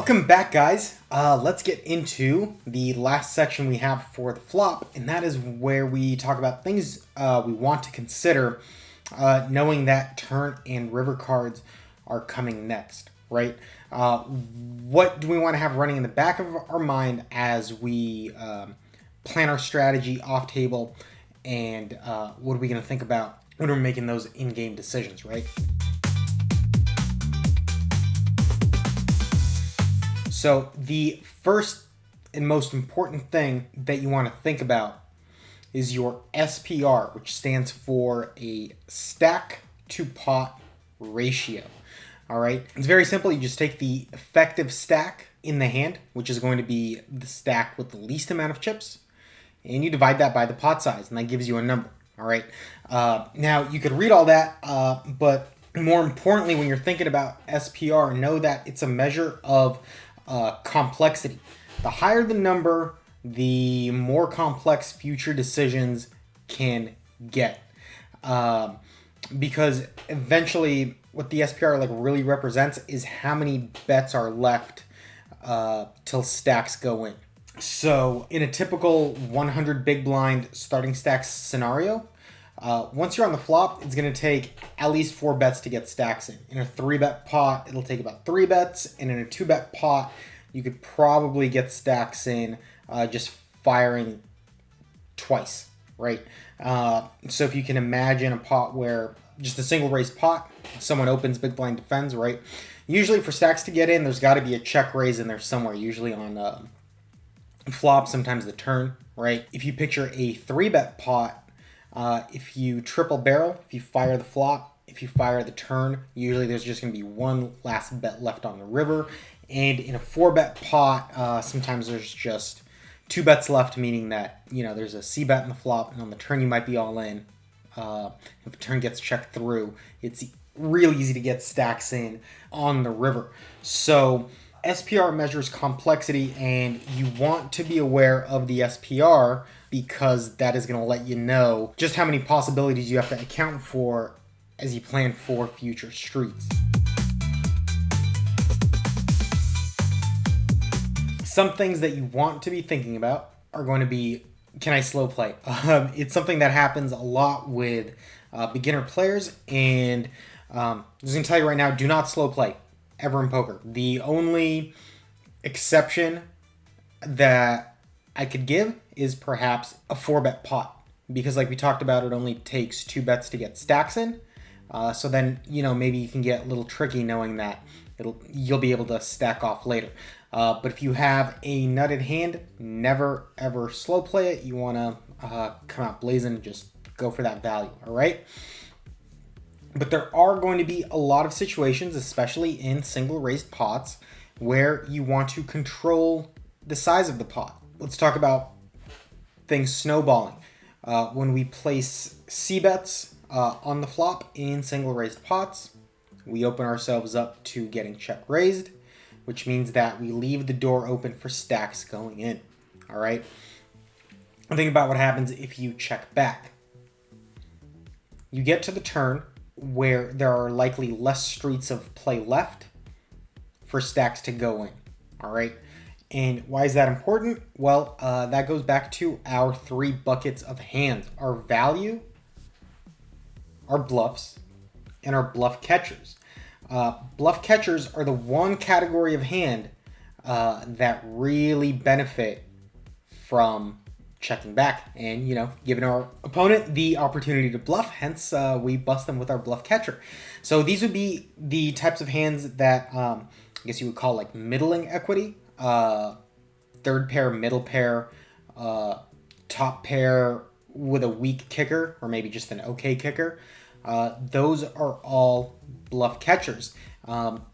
Welcome back, guys. Let's get into the last section we have for the flop, and that is where we talk about things we want to consider, knowing that turn and river cards are coming next, right? What do we want to have running in the back of our mind as we plan our strategy off table, and what are we going to think about when we're making those in-game decisions, right? So the first and most important thing that you want to think about is your SPR, which stands for a stack to pot ratio. All right, it's very simple. You just take the effective stack in the hand, which is going to be the stack with the least amount of chips, and you divide that by the pot size, and that gives you a number. All right. Now you could read all that, but more importantly, when you're thinking about SPR, know that it's a measure of complexity. The higher the number, the more complex future decisions can get. Because eventually what the SPR really represents is how many bets are left till stacks go in. So in a typical 100 big blind starting stacks scenario, once you're on the flop, it's going to take at least 4 bets to get stacks in. In a 3-bet pot, it'll take about 3 bets. And in a 2-bet pot, you could probably get stacks in just firing twice, right? So if you can imagine a pot where just a single raise pot, someone opens, big blind defends, right? Usually for stacks to get in, there's got to be a check raise in there somewhere, usually on flop, sometimes the turn, right? If you picture a 3-bet pot, if you triple barrel, if you fire the flop, if you fire the turn, usually there's just going to be one last bet left on the river. And in a 4-bet pot, sometimes there's just 2 bets left, meaning that, there's a C bet in the flop, and on the turn you might be all in. If the turn gets checked through, it's real easy to get stacks in on the river. So SPR measures complexity, and you want to be aware of the SPR because that is going to let you know just how many possibilities you have to account for as you plan for future streets. Some things that you want to be thinking about are going to be, can I slow play? It's something that happens a lot with beginner players, and I'm just going to tell you right now, do not slow play ever in poker. The only exception that I could give is perhaps a 4-bet pot, because like we talked about, it only takes 2 bets to get stacks in. So then, maybe you can get a little tricky knowing that you'll be able to stack off later. But if you have a nutted hand, never ever slow play it. You want to come out blazing, just go for that value, all right? But there are going to be a lot of situations, especially in single raised pots, where you want to control the size of the pot. Let's talk about things snowballing. When we place C bets on the flop in single raised pots, we open ourselves up to getting check raised, which means that we leave the door open for stacks going in. All right. Think about what happens if you check back. You get to the turn where there are likely less streets of play left for stacks to go in. All right. And why is that important? Well, that goes back to our 3 buckets of hands: our value, our bluffs, and our bluff catchers. Bluff catchers are the one category of hand that really benefit from checking back and, giving our opponent the opportunity to bluff. Hence, we bust them with our bluff catcher. So these would be the types of hands that I guess you would call like middling equity. Third pair, middle pair, top pair with a weak kicker, or maybe just an okay kicker. Those are all bluff catchers,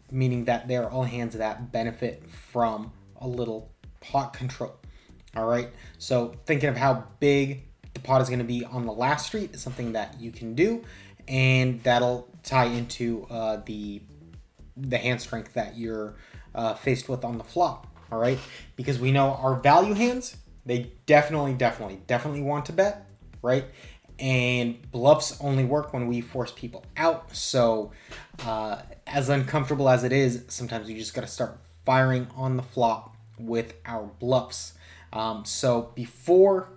meaning that they're all hands that benefit from a little pot control. All right. So thinking of how big the pot is going to be on the last street is something that you can do, and that'll tie into the hand strength that you're faced with on the flop. All right, because we know our value hands, they definitely want to bet, right? And bluffs only work when we force people out. So as uncomfortable as it is, sometimes you just got to start firing on the flop with our bluffs. So before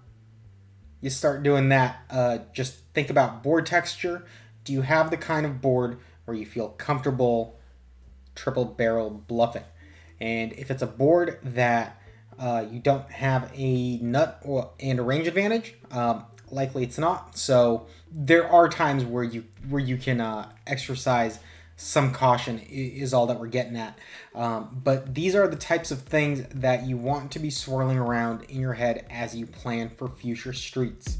you start doing that, just think about board texture. Do you have the kind of board where you feel comfortable triple barrel bluffing? And if it's a board that you don't have a nut and a range advantage, likely it's not. So there are times where you can exercise some caution is all that we're getting at. But these are the types of things that you want to be swirling around in your head as you plan for future streets.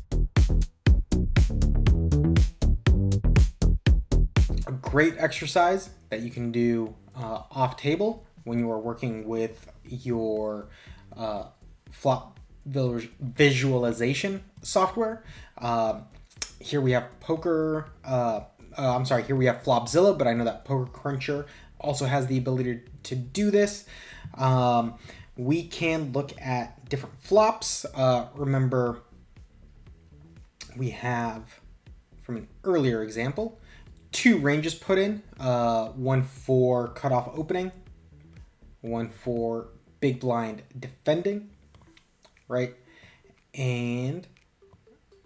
A great exercise that you can do off table when you are working with your flop visualization software. Here we have Here we have Flopzilla, but I know that Poker Cruncher also has the ability to do this. We can look at different flops. Remember, we have, from an earlier example, 2 ranges put in. One for cutoff opening, one for big blind defending, right? And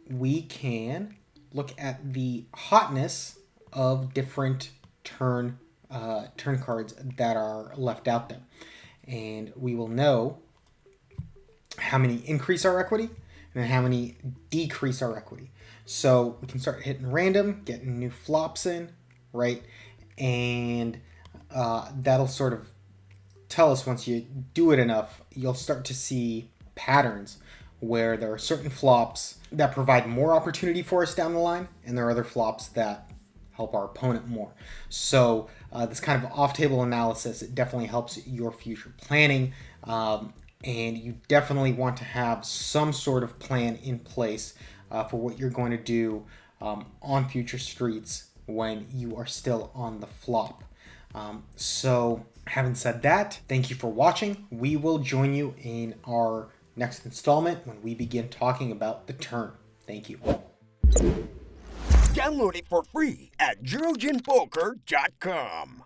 we can look at the hotness of different turn cards that are left out there, and we will know how many increase our equity and how many decrease our equity. So we can start hitting random, getting new flops in, right? And that'll sort of tell us, once you do it enough, you'll start to see patterns where there are certain flops that provide more opportunity for us down the line, and there are other flops that help our opponent more. So this kind of off-table analysis, it definitely helps your future planning, and you definitely want to have some sort of plan in place for what you're going to do on future streets when you are still on the flop. So having said that, thank you for watching. We will join you in our next installment when we begin talking about the turn. Thank you. Download it for free at JurojinPoker.com.